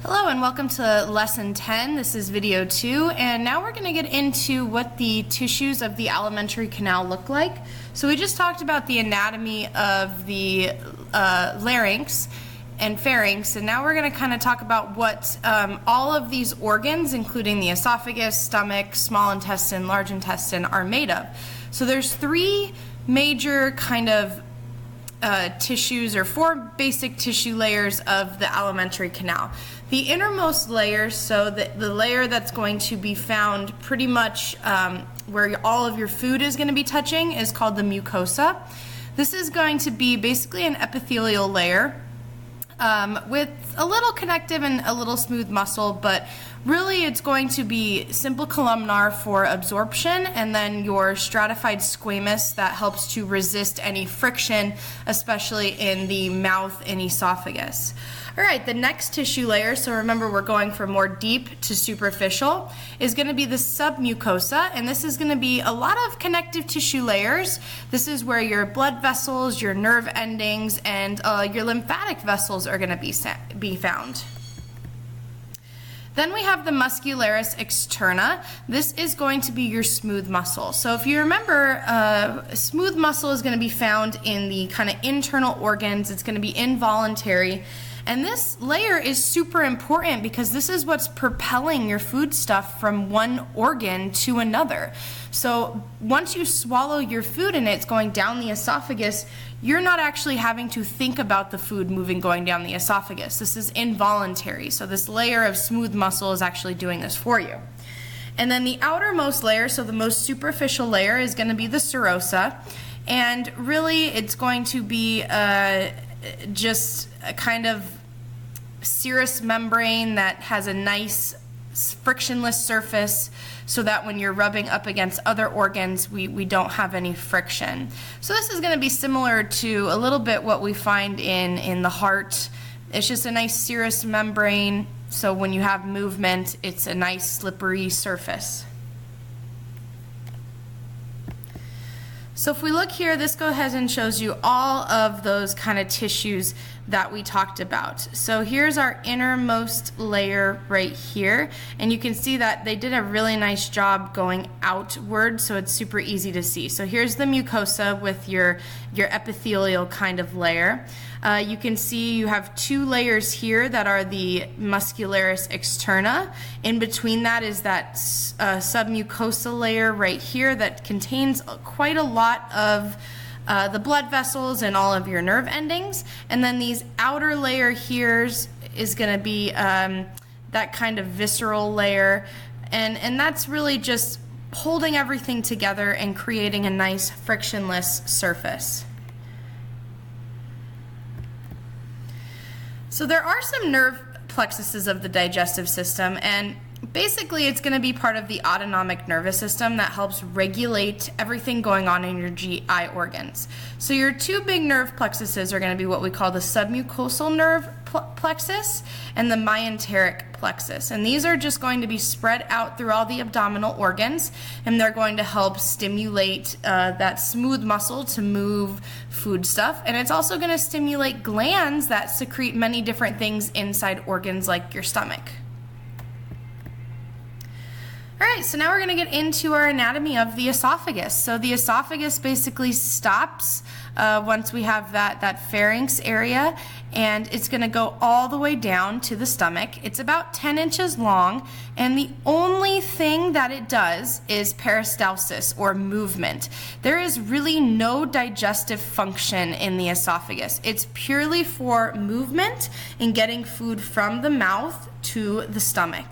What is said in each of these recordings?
Hello and welcome to lesson 10. This is video 2, and now we're going to get into what the tissues of the alimentary canal look like. So we just talked about the anatomy of the larynx and pharynx, and now we're going to kind of talk about what all of these organs, including the esophagus, stomach, small intestine, large intestine, are made of. So there's three major kind of tissues, or four basic tissue layers of the alimentary canal. The innermost layer, so the layer that's going to be found pretty much where all of your food is going to be touching, is called the mucosa. This is going to be basically an epithelial layer with a little connective and a little smooth muscle, but really it's going to be simple columnar for absorption, and then your stratified squamous that helps to resist any friction, especially in the mouth and esophagus. All right, the next tissue layer, so remember we're going from more deep to superficial, is going to be the submucosa, and this is going to be a lot of connective tissue layers. This is where your blood vessels, your nerve endings, and your lymphatic vessels are going to be found. Then we have the muscularis externa. This is going to be your smooth muscle. So if you remember, smooth muscle is going to be found in the kind of internal organs. It's going to be involuntary. And this layer is super important because this is what's propelling your food stuff from one organ to another. So once you swallow your food and it's going down the esophagus, you're not actually having to think about the food going down the esophagus. This is involuntary. So this layer of smooth muscle is actually doing this for you. And then the outermost layer, so the most superficial layer, is going to be the serosa. And really it's going to be just a kind of serous membrane that has a nice frictionless surface, so that when you're rubbing up against other organs, we don't have any friction. So this is going to be similar to a little bit what we find in the heart. It's just a nice serous membrane, so when you have movement, it's a nice slippery surface. So if we look here, this goes ahead and shows you all of those kind of tissues that we talked about. So here's our innermost layer right here, and you can see that they did a really nice job going outward, so it's super easy to see. So here's the mucosa with your epithelial kind of layer. You can see you have two layers here that are the muscularis externa. In between that is that submucosa layer right here that contains quite a lot of the blood vessels and all of your nerve endings. And then these outer layer here is going to be that kind of visceral layer. And that's really just holding everything together and creating a nice frictionless surface. So there are some nerve plexuses of the digestive system, and basically it's going to be part of the autonomic nervous system that helps regulate everything going on in your GI organs. So your two big nerve plexuses are going to be what we call the submucosal nerve plexus and the myenteric plexus. And these are just going to be spread out through all the abdominal organs, and they're going to help stimulate that smooth muscle to move food stuff. And it's also going to stimulate glands that secrete many different things inside organs like your stomach. All right, so now we're going to get into our anatomy of the esophagus. So the esophagus basically stops once we have that pharynx area, and it's going to go all the way down to the stomach. It's about 10 inches long, and the only thing that it does is peristalsis, or movement. There is really no digestive function in the esophagus. It's purely for movement and getting food from the mouth to the stomach.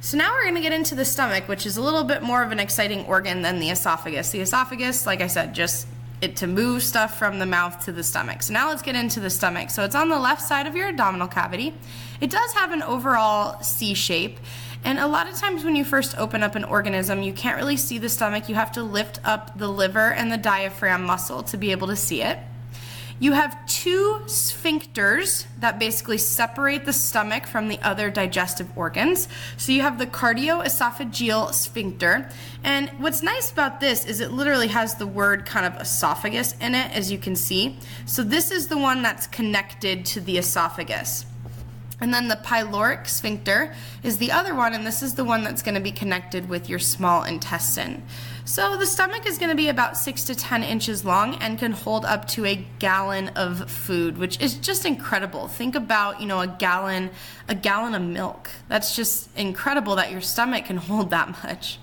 So now we're going to get into the stomach, which is a little bit more of an exciting organ than the esophagus. The esophagus, like I said, just to move stuff from the mouth to the stomach. So now let's get into the stomach. So it's on the left side of your abdominal cavity. It does have an overall C shape, and a lot of times when you first open up an organism, you can't really see the stomach. You have to lift up the liver and the diaphragm muscle to be able to see it. You have two sphincters that basically separate the stomach from the other digestive organs. So you have the cardioesophageal sphincter. And what's nice about this is it literally has the word kind of esophagus in it, as you can see. So this is the one that's connected to the esophagus. And then the pyloric sphincter is the other one, and this is the one that's going to be connected with your small intestine. So the stomach is going to be about 6 to 10 inches long and can hold up to a gallon of food, which is just incredible. Think about, a gallon of milk. That's just incredible that your stomach can hold that much.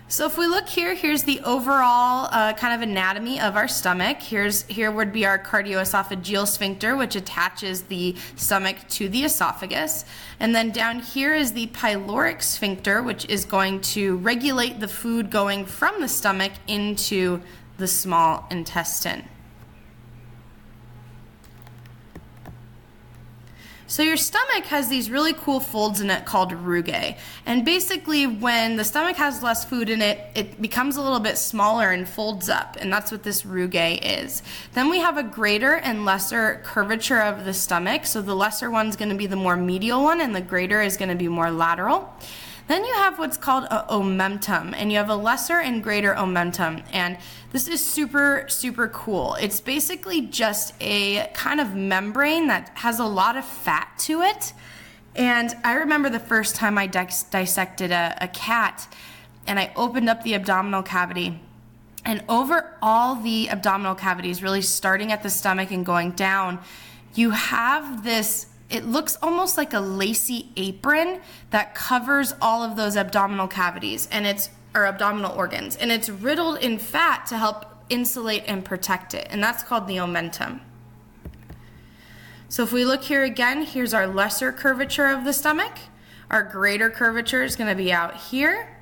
So if we look here, here's the overall kind of anatomy of our stomach. Here would be our cardioesophageal sphincter, which attaches the stomach to the esophagus. And then down here is the pyloric sphincter, which is going to regulate the food going from the stomach into the small intestine. So your stomach has these really cool folds in it called rugae. And basically when the stomach has less food in it, it becomes a little bit smaller and folds up. And that's what this rugae is. Then we have a greater and lesser curvature of the stomach. So the lesser one's going to be the more medial one and the greater is going to be more lateral. Then you have what's called an omentum, and you have a lesser and greater omentum, and this is super, super cool. It's basically just a kind of membrane that has a lot of fat to it, and I remember the first time I dissected a cat, and I opened up the abdominal cavity, and over all the abdominal cavities, really starting at the stomach and going down, you have this. It looks almost like a lacy apron that covers all of those abdominal cavities or abdominal organs, and it's riddled in fat to help insulate and protect it, and that's called the omentum. So if we look here again, here's our lesser curvature of the stomach. Our greater curvature is going to be out here.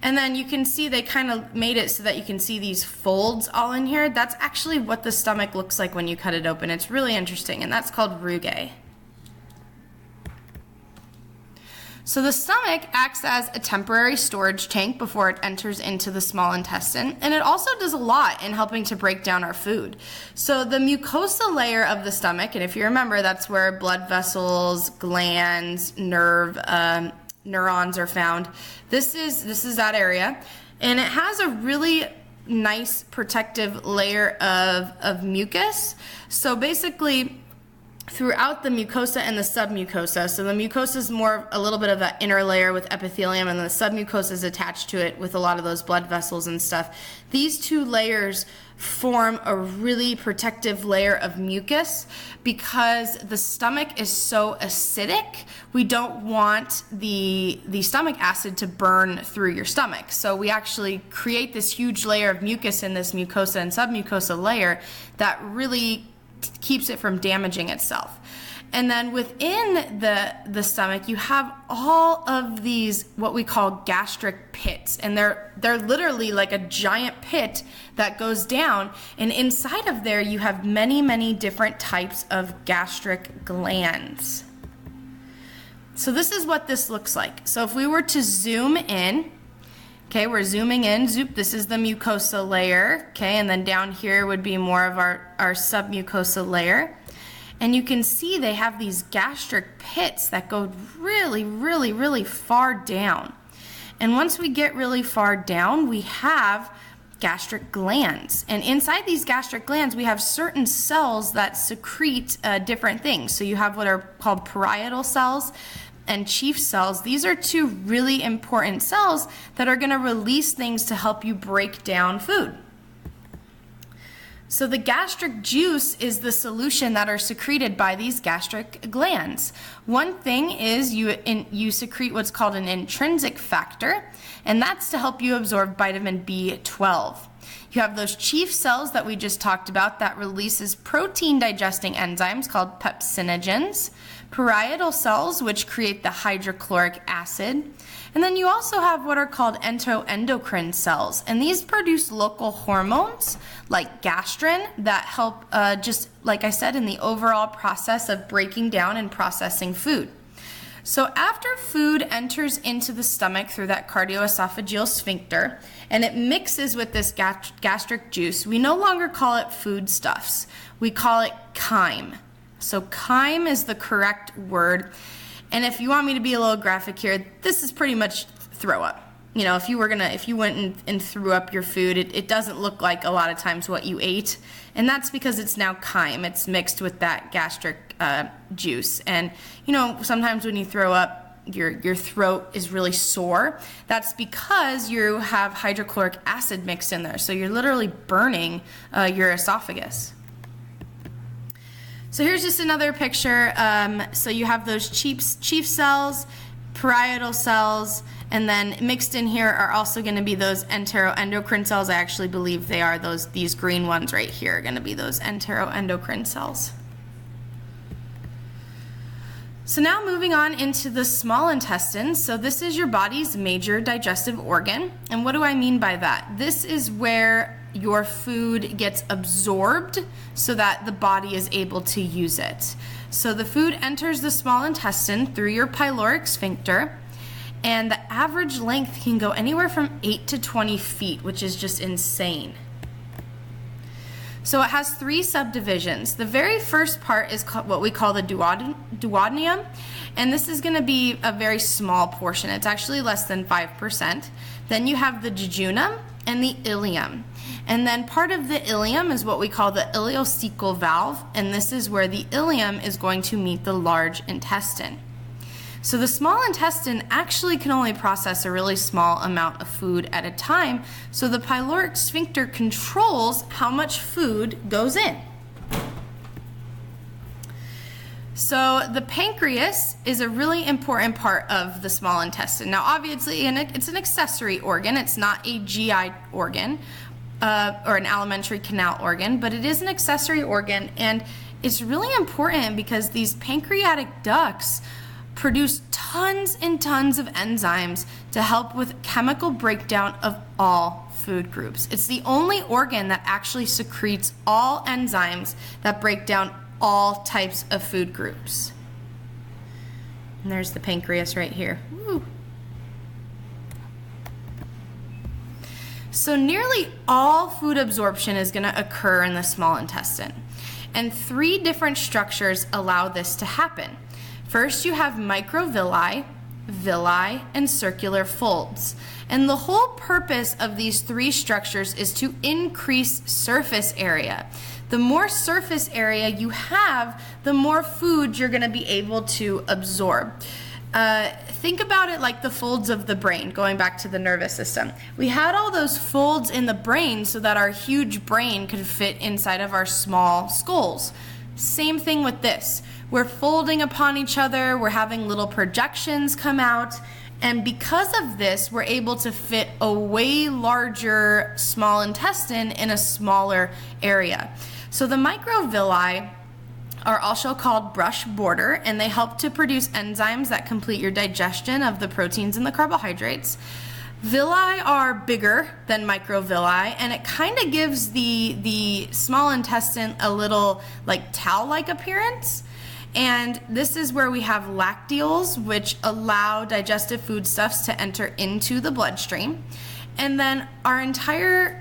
And then you can see they kind of made it so that you can see these folds all in here. That's actually what the stomach looks like when you cut it open. It's really interesting, and that's called rugae. So the stomach acts as a temporary storage tank before it enters into the small intestine, and it also does a lot in helping to break down our food. So the mucosa layer of the stomach, and if you remember, that's where blood vessels, glands, neurons are found. This is that area, and it has a really nice protective layer of mucus. So basically, throughout the mucosa and the submucosa. So the mucosa is more a little bit of that inner layer with epithelium, and the submucosa is attached to it with a lot of those blood vessels and stuff. These two layers form a really protective layer of mucus because the stomach is so acidic. We don't want the stomach acid to burn through your stomach. So we actually create this huge layer of mucus in this mucosa and submucosa layer that really keeps it from damaging itself. And then within the stomach, you have all of these what we call gastric pits, and they're literally like a giant pit that goes down, and inside of there you have many different types of gastric glands. So this is what this looks like. So if we were to zoom in, okay, we're zooming in, this is the mucosa layer, okay, and then down here would be more of our submucosa layer. And you can see they have these gastric pits that go really far down. And once we get really far down, we have gastric glands. And inside these gastric glands, we have certain cells that secrete different things. So you have what are called parietal cells and chief cells. These are two really important cells that are going to release things to help you break down food. So the gastric juice is the solution that are secreted by these gastric glands. One thing is you secrete what's called an intrinsic factor, and that's to help you absorb vitamin B12. You have those chief cells that we just talked about that releases protein digesting enzymes called pepsinogens, parietal cells which create the hydrochloric acid, and then you also have what are called enteroendocrine cells, and these produce local hormones like gastrin that help just like I said in the overall process of breaking down and processing food. So after food enters into the stomach through that cardioesophageal sphincter and it mixes with this gastric juice, we no longer call it foodstuffs. We call it chyme. So chyme is the correct word. And if you want me to be a little graphic here, this is pretty much throw up. You know, if you went and threw up your food, it doesn't look like a lot of times what you ate. And that's because it's now chyme. It's mixed with that gastric juice. And, you know, sometimes when you throw up, your throat is really sore. That's because you have hydrochloric acid mixed in there. So you're literally burning your esophagus. So here's just another picture. So you have those chief cells, parietal cells, and then mixed in here are also going to be those enteroendocrine cells. I actually believe they are these green ones right here are going to be those enteroendocrine cells. So now moving on into the small intestine. So this is your body's major digestive organ. And what do I mean by that? This is where your food gets absorbed so that the body is able to use it. So the food enters the small intestine through your pyloric sphincter, and the average length can go anywhere from 8 to 20 feet, which is just insane. So it has 3 subdivisions. The very first part is what we call the duodenum, and this is going to be a very small portion. It's actually less than 5%. Then you have the jejunum and the ileum. And then part of the ileum is what we call the ileocecal valve, and this is where the ileum is going to meet the large intestine. So the small intestine actually can only process a really small amount of food at a time, so the pyloric sphincter controls how much food goes in. So the pancreas is a really important part of the small intestine. Now obviously it's an accessory organ, it's not a GI organ or an alimentary canal organ, but it is an accessory organ, and it's really important because these pancreatic ducts produce tons and tons of enzymes to help with chemical breakdown of all food groups. It's the only organ that actually secretes all enzymes that break down all types of food groups. And there's the pancreas right here. Woo. So nearly all food absorption is going to occur in the small intestine, and 3 different structures allow this to happen. First, you have microvilli, villi, and circular folds. And the whole purpose of these 3 structures is to increase surface area. The more surface area you have, the more food you're going to be able to absorb. Think about it like the folds of the brain, going back to the nervous system. We had all those folds in the brain so that our huge brain could fit inside of our small skulls. Same thing with this. We're folding upon each other, we're having little projections come out, and because of this, we're able to fit a way larger small intestine in a smaller area. So the microvilli are also called brush border, and they help to produce enzymes that complete your digestion of the proteins and the carbohydrates. Villi are bigger than microvilli, and it kind of gives the small intestine a little like towel-like appearance. And this is where we have lacteals, which allow digestive foodstuffs to enter into the bloodstream. And then our entire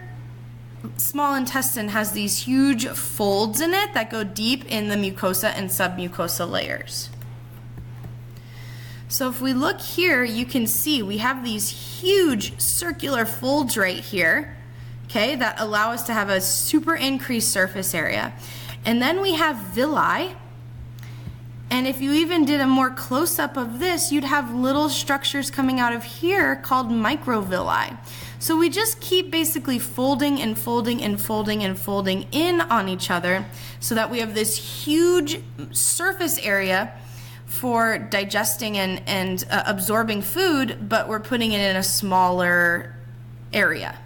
small intestine has these huge folds in it that go deep in the mucosa and submucosa layers. So if we look here, you can see we have these huge circular folds right here, okay, that allow us to have a super increased surface area. And then we have villi. And if you even did a more close-up of this, you'd have little structures coming out of here called microvilli. So we just keep basically folding and folding and folding and folding in on each other so that we have this huge surface area for digesting and absorbing food, but we're putting it in a smaller area.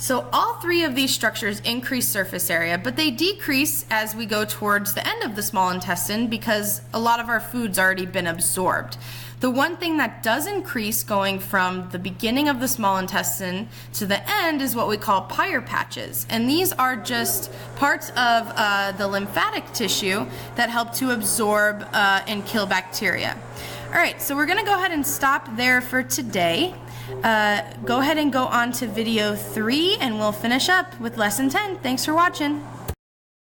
So all three of these structures increase surface area, but they decrease as we go towards the end of the small intestine because a lot of our food's already been absorbed. The one thing that does increase going from the beginning of the small intestine to the end is what we call Peyer's patches. And these are just parts of the lymphatic tissue that help to absorb and kill bacteria. All right, so we're gonna go ahead and stop there for today. Go ahead and go on to video 3 and we'll finish up with lesson 10. Thanks for watching.